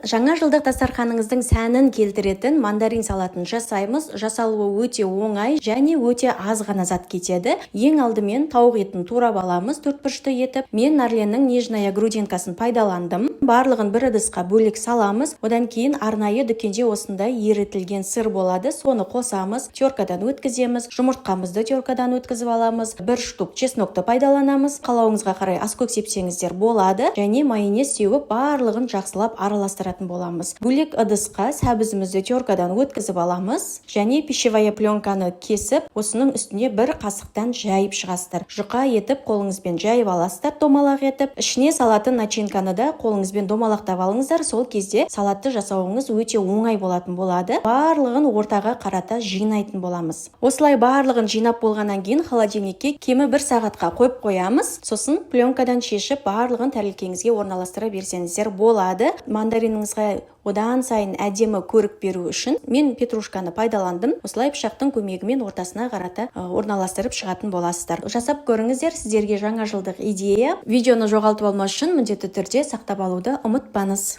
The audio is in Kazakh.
Жаңа жылдық дастарханыңыздың сәнін келтіретін мандарин салатын жасаймыз. Жасалуы өте оңай және өте аз ғана зат кетеді. Ең алдымен тауық етін турап аламыз 4 бұрышты етіп. Мен Нарленнің нежная грудинкасын пайдаландым. Барлығын бір ыдысқа бөлек саламыз. Одан кейін арнайы дүкенде осындай ерітілген сыр болады. Соны қосамыз, теркадан өткіземіз. Жұмыртқамызды теркадан өткізіп аламыз. 1 штук чеснокты пайдаланамыз. Қалауыңызға қарай аскөк сепсеңіздер болады. Және майонез сеуіп барлығын жақсылап араластырады боламыз. Бөлек ыдысқа сәбізімізді теркадан өткізіп аламыз және пищевая пленканы кесіп, осының үстіне 1 қасықтан жайып шығасыздар. Жұқа етіп қолыңызбен жайып аласыздар, домалақ етіп. Ішіне салатын начинканы да қолыңызбен домалақтап алыңыздар. Сол кезде салатты жасауыңыз өте оңай болатын болады. Барлығын ортаға қарата жинайтын боламыз. Осылай барлығын жинап болғаннан кейін холодильникке кемі 1 сағатқа қойып қоямыз. Сосын пленкадан шешіп барлығын тәрелкеңізге орналастыра берсеңіздер болады. Мандариніңізге одан сайын әдемі көрік беру үшін мен петрушканы пайдаландым. Осылай пышақтың көмегімен ортасына қарата орналастырып шығатын боласыздар. Жасап көріңіздер, сіздерге жаңа жылдық идея. Видеоны жоғалтып алмас үшін міндетті түрде сақтап алуды ұмытпаңыз.